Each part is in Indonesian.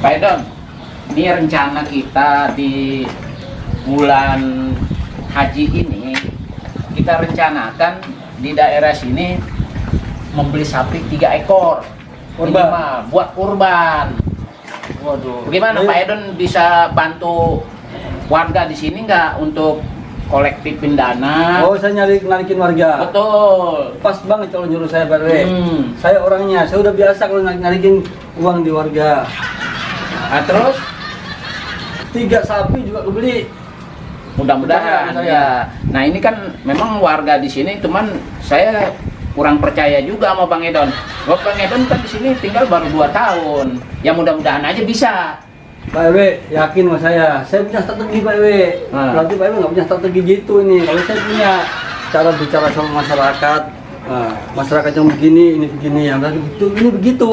Pak Edon, ini rencana kita di bulan haji ini, kita rencanakan di daerah sini membeli sapi 3 ekor minimal buat kurban. Waduh. Bagaimana Pak Edon bisa bantu warga di sini nggak untuk kolektifin dana? Oh, saya narikin warga. Betul. Pas banget kalau nyuruh saya Pak RW. Saya udah biasa kalau narikin uang di warga. Nah, terus 3 sapi juga kebeli. mudah-mudahan ya. Nah ini kan memang warga di sini, cuman saya kurang percaya juga sama Bang Edon. Bang Edon kan di sini tinggal baru 2 tahun. Ya mudah-mudahan aja bisa. Pak RW yakin sama saya punya strategi Pak RW. Berarti Pak RW nggak punya strategi gitu ini. Kalau saya punya cara bicara sama masyarakat, masyarakat yang begini, ini begini, yang begitu, ini begitu.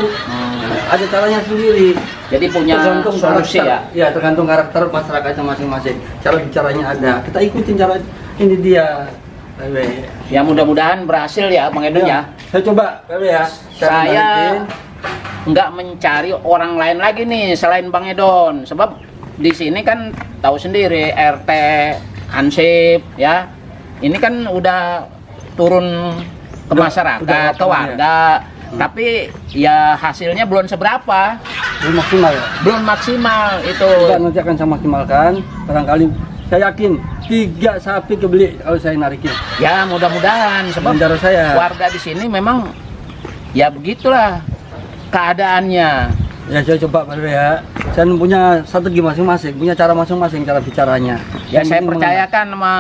Ada caranya sendiri. Jadi punya solusi karakter, ya? Tergantung karakter masyarakatnya masing-masing. Cara bicaranya ada. Kita ikutin cara ini dia. Pak RW. Ya mudah-mudahan berhasil ya Bang Edon ya. Saya coba Pak RW ya. Saya nggak mencari orang lain lagi nih selain Bang Edon, sebab di sini kan tahu sendiri RT Hansip ya, ini kan udah turun ke masyarakat, ke warga, tapi ya hasilnya belum seberapa, belum maksimal ya? Belum maksimal itu. Nanti akan saya maksimalkan, barangkali saya yakin 3 sapi kebeli kalau saya narikin. Ya mudah-mudahan, sebab warga di sini memang ya begitulah keadaannya. Ya saya coba Pak RW ya. Saya punya strategi masing-masing, punya cara masing-masing cara bicaranya. Ya saya percayakan sama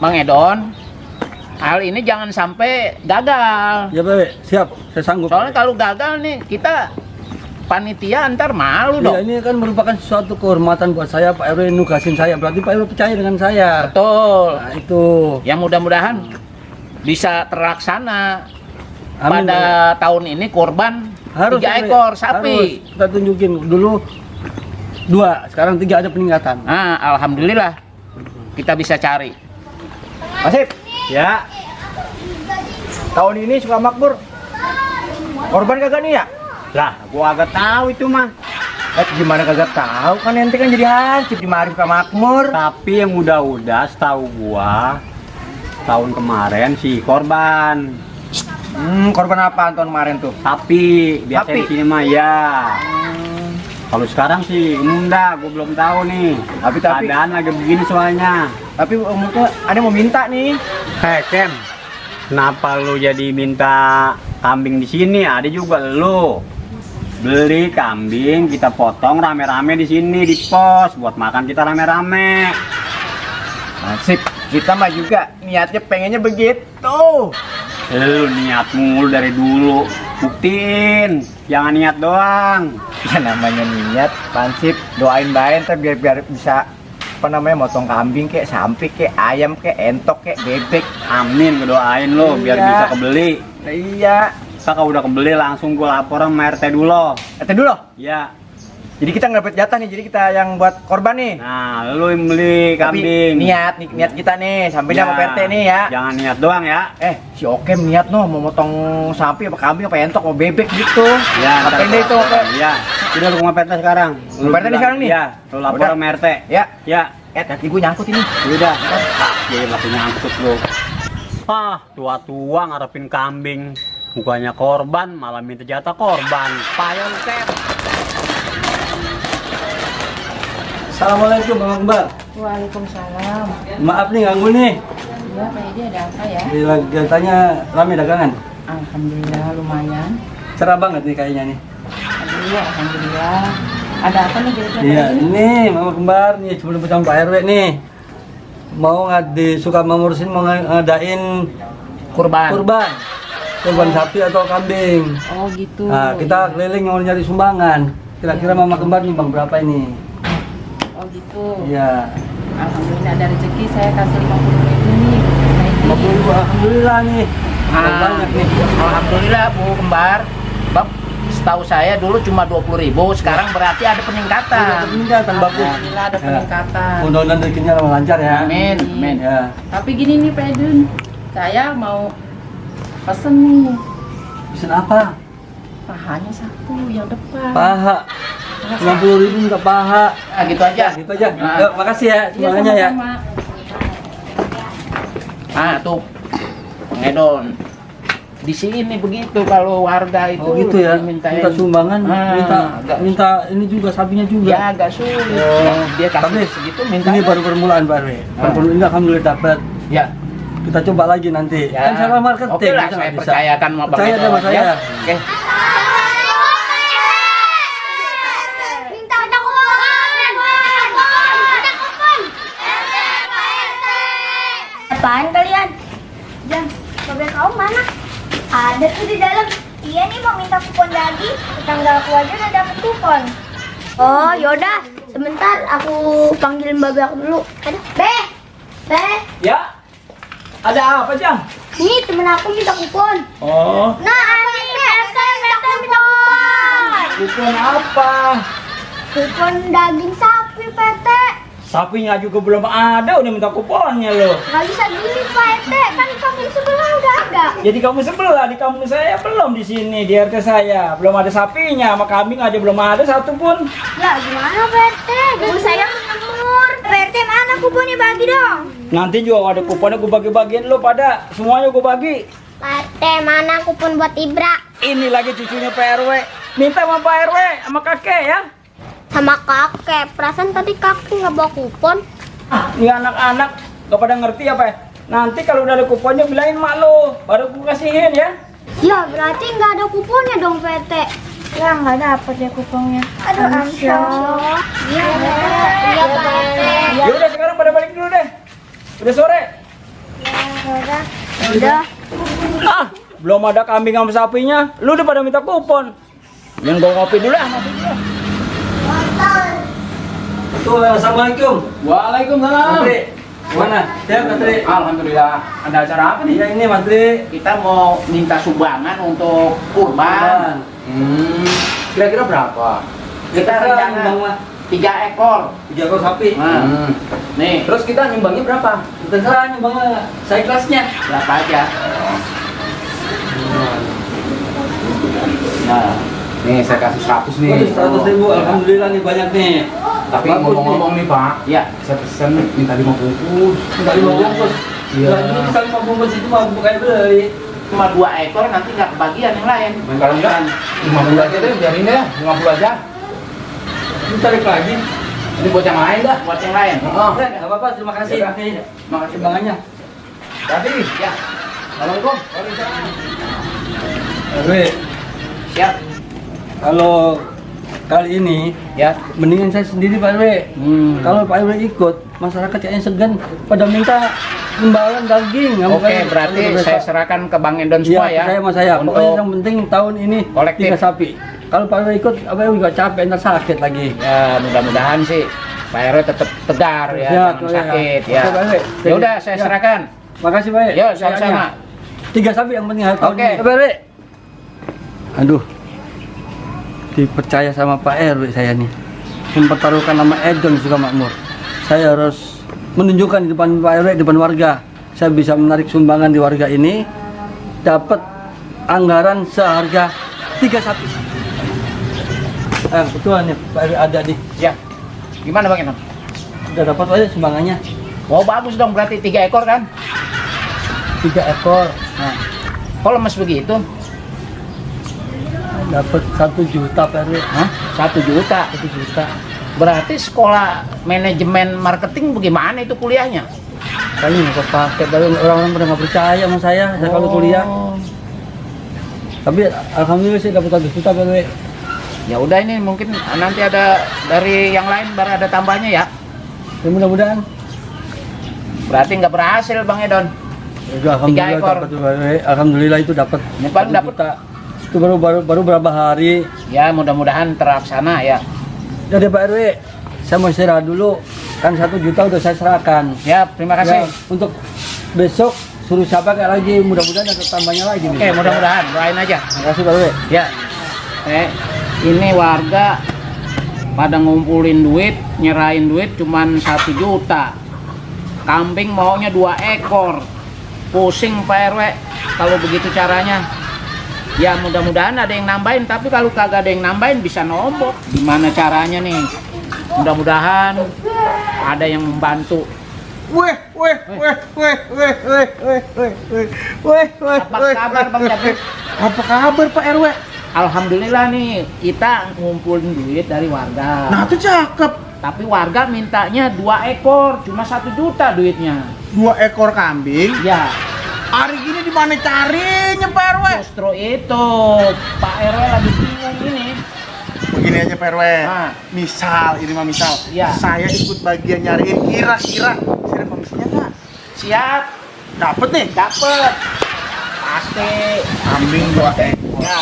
Bang Edon, hal ini jangan sampai gagal. Ya Pak RW, siap, saya sanggup. Soalnya kalau gagal nih kita panitia ntar malu dong. Ya ini kan merupakan suatu kehormatan buat saya, Pak RW nugasin saya, berarti Pak RW percaya dengan saya. Betul. Nah, itu. Ya mudah-mudahan bisa terlaksana. Amin, pada tahun ini korban harus 3 ekor sapi. Harus. Kita tunjukin dulu 2, sekarang 3 ada peningkatan. Nah, alhamdulillah kita bisa cari. Masif. Ya. Tahun ini suka makmur. Korban kagak nih ya? Lah, gua agak tahu itu mah. Gimana kagak tahu? Kan ente kan jadi hansip di Ma'arif suka makmur. Tapi yang udah setahu gua tahun kemarin si korban. Korban apa tahun kemarin tuh? Sapi, biasa di sini mah ya. Kalau sekarang sih enggak, gua belum tahu nih. Tapi keadaan lagi begini soalnya. Tapi mungkin ada mau minta nih. Hei Kem, kenapa lu jadi minta kambing di sini? Ada juga lu beli kambing, kita potong rame-rame di sini di pos buat makan kita rame-rame. Asik, kita mah juga niatnya pengennya begitu. Lu niat mulu dari dulu, buktiin, jangan niat doang. Ya namanya niat, pansip doain baik biar bisa apa namanya motong kambing kek, sapi kek, ayam kek, entok kek, bebek. Amin, doain lo biar bisa kebeli. Iya. Kalau udah kebeli langsung gua laporan sama RT dulu. RT dulu? Iya. Jadi kita nggak dapat jatah nih, jadi kita yang buat korban nih. Nah, lu yang beli kambing. Tapi niat kita nih, sampai sama PRT nih ya. Jangan niat doang ya. Si Okem niat mau motong sapi apa kambing apa entok apa bebek gitu. Ya, apa ini itu Okem? Iya. Udah lu ke PRT sekarang. Lu PRT nih sekarang nih? Iya, lu lapor sama RT. Ya. Ya. Hati gue nyangkut ini. Udah. Jadi langsung nyangkut lu. Tua-tua ngarepin kambing. Bukannya korban, malah minta jatah korban. Payah lu, Kem. Assalamualaikum Bang Akbar. Waalaikumsalam. Maaf nih ganggu nih. Iya Pak Edi, ada apa ya? Katanya rame dagangan. Alhamdulillah lumayan. Cerah banget nih kayaknya nih. Aduh, alhamdulillah. Ada apa nih kira-kira? Iya, ini Mama Kembar nih sebelum bersama Pak RW nih. Mau di Sukamangursin mau ngadain kurban sapi atau kambing. Oh gitu. Nah, kita keliling mau nyari sumbangan. Kira-kira Mama Kembar nyumbang berapa ini? Oh gitu. Iya. Alhamdulillah ada rezeki, saya kasih 50.000 nih. 50.000, alhamdulillah nih. Banyak nih. Alhamdulillah Bu Kembar. Bab, setahu saya dulu cuma 20.000, sekarang berarti ada peningkatan. Ada peningkatan bagus. Alhamdulillah ada peningkatan. Mudah-mudahan rezekinya lancar ya. Amin. Amin. Ya. Tapi gini nih Pak Edun, saya mau pesen nih. Pesen apa? Pahanya satu yang depan. Paha. 90.000 minta paha. Nah, gitu aja. Gitu aja. Nah. Yuk, makasih ya Iya, semuanya ya. sama-sama. Ah, tuh. Bang Edon. Di sini begitu kalau warga itu Oh gitu ya, dimintain. minta sumbangan, agak minta ini juga sapinya juga. ya agak sulit. Oh, Dia kasih tapi segitu minta. ini baru permulaan Pak RW. Ini alhamdulillah dapat. Ya. Kita coba lagi nanti. Ya. Kan salah marketing. Oke lah, kita saya nggak bisa. percayakan sama Bang Percaya deh Edon, sama saya. ya. Oke. Minta kupon. Minta kupon. Apaan kalian? Jam, mobil kamu mana? Ada tuh di dalam. Iya nih mau minta kupon lagi. Tetangga aku aja udah dapet kupon. Oh yaudah, sebentar aku panggil mbak aku dulu. Aduh, Be. Ya. Ada apa, Jang? Nih temen aku minta kupon. Oh, Nah, ini saya minta kupon. kupon apa? Kupon daging sapi, PT. Sapinya juga belum ada, udah minta kuponnya loh. Gak bisa gini, PT. Kan kampung sebelah udah ada. Jadi kamu sebelah, di kampung saya belum di sini, di RT saya. Belum ada sapinya, sama kambing aja belum ada satu pun. Ya gimana, PT? Ibu saya mengemur. PT mana kuponnya, bagi dong. Nanti juga ada kuponnya gue bagi-bagiin lo pada. Semuanya gue bagi. PT mana kupon buat Ibra? Ini lagi cucunya Pak RW. Minta sama Pak RW, sama kakek ya. Sama kakek. Perasaan tadi kakek nggak bawa kupon. Ah, ini anak-anak gak pada ngerti apa ya. Nanti kalau udah ada kuponnya bilangin mak lo, baru gue kasihin ya. Ya berarti nggak ada kuponnya dong, PT. Ya nggak dapet ya kuponnya. Aduh, Amsyong. Iya, iya, PT. Ya udah sekarang pada balik dulu deh. Udah sore. Udah. Ah, belum ada kambing sama sapinya. Lu udah pada minta kupon. Yang gue ngopi dulu ah, ngopi dulu. Tuh, assalamualaikum. Waalaikumsalam. Matri, gimana? Ya, Matri. Alhamdulillah. Ada acara apa nih? Iya ini Matri. Kita mau minta sumbangan untuk kurban. Kira-kira berapa? Kita rencana nyumbang 3 ekor. 3 ekor sapi. Nah, nih. Terus kita nyumbangnya berapa? Terserah nyumbangnya. Saya kelasnya. Berapa aja? Nah, Nih saya kasih 100 nih. Waduh, 100.000. Alhamdulillah nih banyak nih. Tapi Bagus ngomong-ngomong nih Pak, ya. saya pesen minta 5 bungkus. Minta 5 bungkus. Iya. Ini bisa 5 bungkus itu mah bukan beli. Cuma 2 ekor nanti nggak kebagian yang lain. Kalau enggak 50 aja deh, biarin deh 50 aja. Ini tarik lagi. Ini buat yang lain dah. Buat yang lain. Oh. Udah, nggak apa-apa. Terima kasih. Ya, Nih, Makasih sumbangannya. Tapi Ya. Assalamualaikum. RW, Siap. kalau kali ini Ya. mendingan saya sendiri Pak RW. Kalau Pak RW ikut, masyarakat kayaknya segan pada minta imbalan daging. Oke, berarti saya serahkan ke Bang Endon semua ya. Saya sama saya. Pokoknya Untuk yang penting tahun ini kolektif. 3 sapi. Kalau Pak RW ikut, Pak RW juga capek, ntar sakit lagi. ya mudah-mudahan sih Pak RW tetap tegar ya, Ya, jangan ya. sakit ya. Oke, Pak RW. Ya udah saya Ya. serahkan. Makasih Pak RW. Yuk, sama-sama. 3 sapi yang penting tahun Oke. ini. Pak RW. Aduh. Dipercaya sama Pak RW saya nih. Mempertaruhkan nama Edon juga makmur. Saya harus menunjukkan di depan Pak RW, di depan warga. Saya bisa menarik sumbangan di warga ini, dapat anggaran seharga 3 sapi. Betul nih Pak RW ada nih. Ya. Gimana Bang Endon? Udah dapat aja sumbangannya. Oh bagus dong berarti 3 ekor kan? 3 ekor. Nah, kok lemes begitu? Dapat 1 juta Pak RW. Hah? 1 juta. 1 juta. Berarti sekolah manajemen marketing bagaimana itu kuliahnya? Kayaknya nggak kepake, baru orang-orang pada nggak percaya sama saya kalau kuliah. Tapi alhamdulillah sih dapat 1 juta Pak RW. Ya udah ini mungkin nanti ada dari yang lain baru ada tambahnya ya. Ya, mudah-mudahan. Berarti nggak berhasil Bang Edon. Ya, alhamdulillah ekor. dapat Pak RW. Alhamdulillah itu dapat. Ini paling 1 dapat. juta. Itu baru berapa hari. Ya mudah-mudahan terlaksana ya. Jadi Pak RW, saya mau istirahat dulu. Kan 1 juta udah saya serahkan. Ya terima kasih. Ya, untuk besok suruh siapa kayak lagi, mudah-mudahan ada tambahnya lagi. Oke mudah-mudahan doain aja. Terima kasih Pak RW. Ya. Ini warga pada ngumpulin duit, nyerahin duit cuman 1 juta. Kambing maunya 2 ekor. Pusing Pak RW kalau begitu caranya. Ya mudah-mudahan ada yang nambahin, tapi kalau kagak ada yang nambahin bisa nombok. Gimana caranya nih? Mudah-mudahan ada yang membantu. Apa kabar Bang Jabrik? Apa kabar Pak RW? Alhamdulillah nih, kita ngumpulin duit dari warga. Nah itu cakep. Tapi warga mintanya 2 ekor, cuma 1 juta duitnya. 2 ekor kambing. Ya, Hari gini di mana carinya Pak RW? justru itu Pak RW lagi bingung ini. Begini aja Pak RW. Ah. Misal, ini mah misal. Iya. Saya ikut bagian nyariin kira-kira. Saya ada komisinya nggak? Siap, Dapet nih. dapet. Pasti. Kambing 2 ekor. Ya,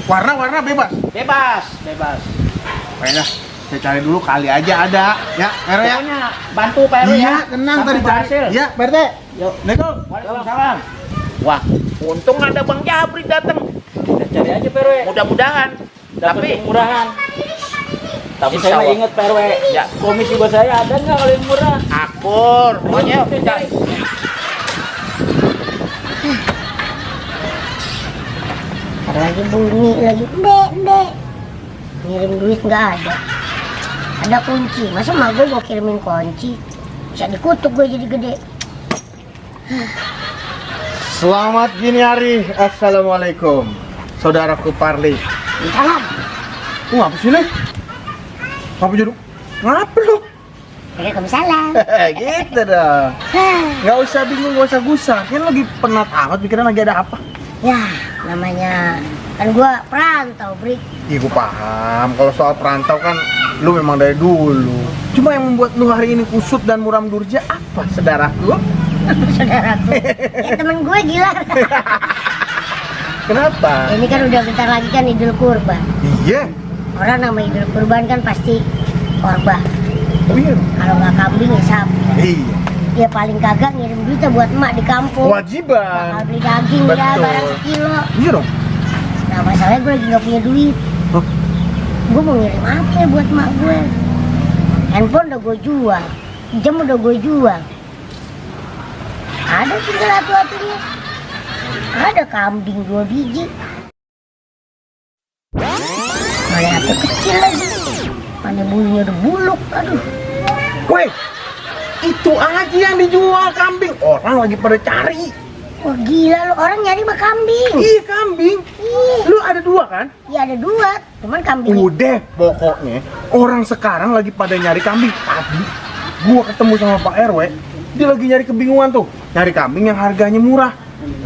Warna-warna bebas. bebas, bebas. Kayaknya saya cari dulu kali aja ada. Ya, Pak RW ya. Pokoknya bantu Pak RW ya. Iya, tenang Sampai tadi cari. berhasil. Iya, Pak RT. Yuk. Assalamualaikum. Waalaikumsalam. Wah, untung ada Bang Jabrik datang. Kita cari aja PRW. Mudah-mudahan. Tapi murahan. Tapi saya Insya Allah. ingat PRW. Ya. Komisi buat saya ada nggak kalau yang murah? akur. Pokoknya Kita cari. Ada lagi bunyi lagi, mbak. Ngirim duit nggak ada. Ada kunci, masa mak gue kirimin kunci? Bisa dikutuk gue jadi gede. Selamat gini hari. Assalamualaikum. Saudaraku Parli. Salam. Ngapa sih, Le? Ngapa jodoh? Ngapa lu? Waalaikumsalam. Gitu dong. Nggak usah bingung, nggak usah gusar. Kan lagi penat amat, pikiran lagi ada apa? Ya, namanya kan gua perantau, Brik. Iya, gue paham. Kalau soal perantau kan lu memang dari dulu. Cuma yang membuat lu hari ini kusut dan muram durja apa, saudaraku? Saudaraku. Ya temen gue gila. Kenapa? Ini kan udah bentar lagi kan Idul Kurban. Iya. Orang nama Idul Kurban kan pasti korban. Oh iya. Kalau nggak kambing ya sapi. Iya. Ya paling kagak ngirim duitnya buat emak di kampung. Kewajiban. Bakal beli daging ya, Betul. barang sekilo. Iya dong. Nah masalahnya gue lagi nggak punya duit. Hah? Gue mau ngirim apa ya buat emak gue? Handphone udah gue jual, jam udah gue jual. Ada tinggal atu-atunya. Ada kambing 2 biji. Mana atu kecil lagi. Mana bulunya udah buluk. Aduh. Weh, itu aja yang dijual kambing. Orang lagi pada cari. Wah gila lu, orang nyari mah kambing. Iya, kambing. Ih, Lu ada 2 kan? ya ada 2, cuman kambing. Udah, pokoknya orang sekarang lagi pada nyari kambing. Tadi gua ketemu sama Pak RW, dia lagi nyari kebingungan tuh. Nyari kambing yang harganya murah.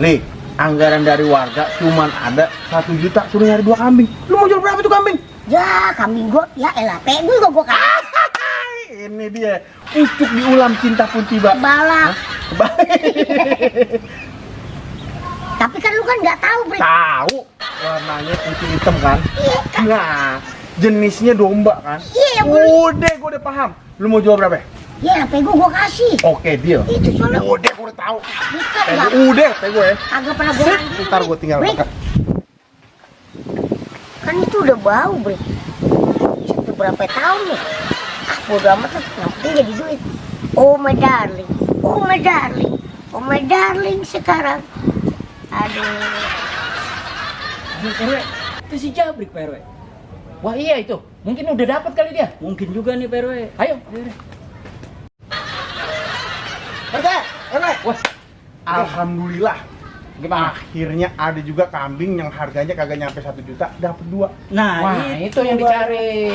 Le, anggaran dari warga cuman ada 1 juta suruh nyari 2 kambing. Lu mau jual berapa tuh kambing? Ya kambing gua, ya elah, gue juga gua kasih. Ini dia, ucuk diulam cinta pun tiba. Balak. Baik. Tapi kan lu kan nggak tahu, Bre. Tahu warnanya putih hitam kan? Iya kan? Nah, jenisnya domba kan? Iya, boleh. Udah, gue udah paham. Lu mau jual berapa? Ya, HP gua kasih. Oke, deal. Itu soalnya Udah, gue udah tahu. bukan nggak. Udah, gue ya. Agak pernah gua Sip, mandiin, ntar Bre. gue tinggal Bre, makan. kan itu udah bau, Bre. Satu berapa tahun nih? Ah, bodo amat lah. Yang penting jadi duit. Oh my darling. Oh my darling. Oh my darling sekarang. Aduh. PRW. Itu si Jabrik PRW. wah iya itu. Mungkin udah dapat kali dia. Mungkin juga nih PRW. Ayo. RT. Wah, alhamdulillah. Gimana? Akhirnya ada juga kambing yang harganya kagak nyampe 1 juta, dapat 2. Nah, Wah, itu yang dicari.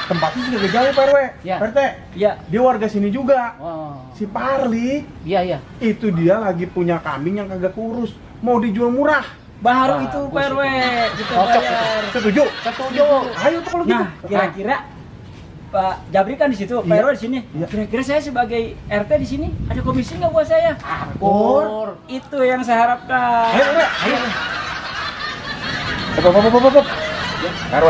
Tempatnya sudah gak jauh, Pak RW. Ya. RT, ya. dia warga sini juga. Oh. Si Parli, Iya, iya. itu dia lagi punya kambing yang kagak kurus, mau dijual murah. Baru Wah, itu bagus PRW. Kita Cocok bayar. Setuju? Setuju. Ayo tuh kalau gitu. Nah, kira-kira Pak Jabrik kan di situ, Pak Iya. RW di sini. Iya. Kira-kira saya sebagai RT di sini ada komisi nggak buat saya? Akur. Itu yang saya harapkan. Ayo, RW. Ayo. Hop. RW,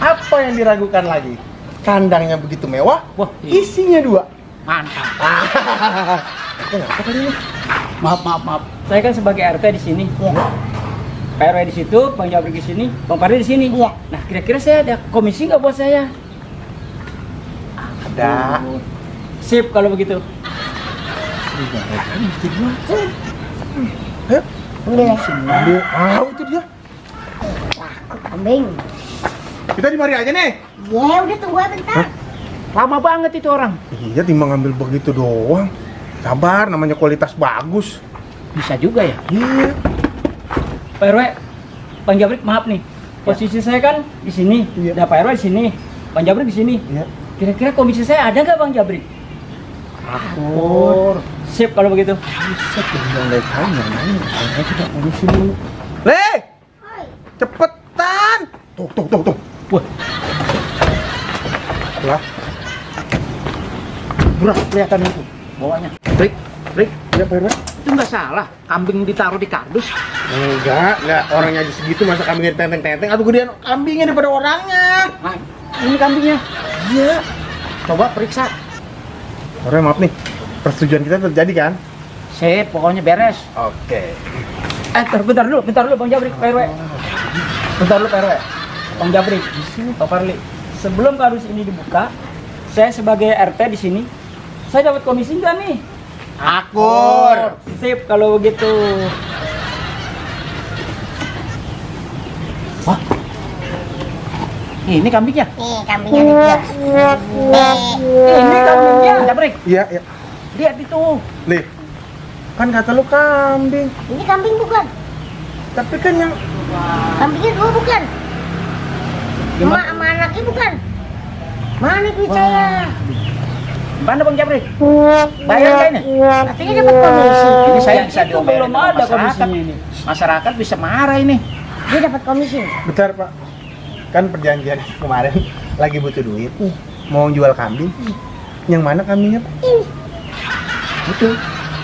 apa yang diragukan lagi? Kandangnya begitu mewah, Wah, isinya 2. Mantap. Kenapa kali ini? maaf. Saya kan sebagai RT di sini. Iya. Pak RW di situ, Bang Jabrik di sini, Bang Parli di sini. Iya. Nah, kira-kira saya ada komisi nggak buat saya? Ada. Sip kalau begitu. Ayo, Ambil ya. Ambil. Ah, itu dia. Kambing. Kita di mari aja nih. Ya udah tunggu aja bentar. Lama banget itu orang. Iya, timbang ngambil begitu doang. Sabar, namanya kualitas bagus. Bisa juga ya. Iya. Pak RW, Bang Jabrik maaf nih. Posisi saya kan di sini, Iya. nah Pak RW di sini, Bang Jabrik di sini. Iya. Kira-kira komisi saya ada nggak Bang Jabrik? Akur. Sip kalau begitu. Bisa tinggal dari tanya nanya. Saya tidak polisi dulu. Le, cepetan. Tuh. Wah, Lah, murah kelihatan itu bawahnya. Brik. ya Pak RW. Itu nggak salah. Kambing ditaruh di kardus. Enggak, orangnya aja segitu masa kambingnya tenteng-tenteng atau gedean kambingnya daripada orangnya. Nah, ini kambingnya. Iya. Coba periksa. Pak RW maaf nih, persetujuan kita terjadi kan? Sip, pokoknya beres. Oke. Bentar dulu Bang Jabrik, Pak RW. Bentar dulu Pak RW. Bang Jabrik, di sini Pak Parli. Sebelum kardus ini dibuka, saya sebagai RT di sini, saya dapat komisi nggak nih? Akur. Sip kalau begitu. Ini kambingnya. Nih kambingnya dia. Ini kambingnya. Jabrik, Iya. lihat itu. Lih, kan kata lu kambing. Ini kambing bukan? Tapi kan yang Kambingnya dua bukan? Emak sama anaknya bukan? Mana duit saya? Mana Bang Jabrik? Bayar nggak ini? Katanya dapat komisi. Ini saya Ya, bisa itu diomelin belum sama ada masyarakat. komisinya ini. Masyarakat bisa marah ini. Dia dapat komisi. bentar Pak, kan perjanjian kemarin lagi butuh duit nih, mau jual kambing. Yang mana kambingnya Pak? Ini. Betul.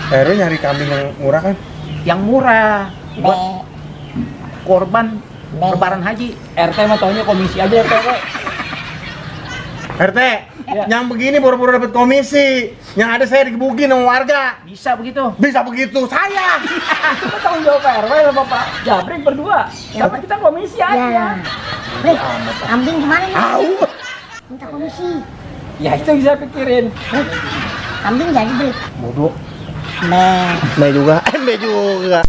Akhirnya nyari kambing yang murah kan? Yang murah buat Be. korban lebaran haji. RT mah taunya komisi aja RT. RT, Ya. yang begini baru-baru dapat komisi. Yang ada saya digebukin sama warga. Bisa begitu. Bisa begitu, saya. Kita tanggung jawab Pak RW sama Pak Jabrik berdua. Sama kita komisi Ya. aja. Bre, kambing kemana nih? Au. Minta komisi. Ya itu bisa pikirin. Bre, kambing jadi Bre. Bodoh. Be. Embe juga.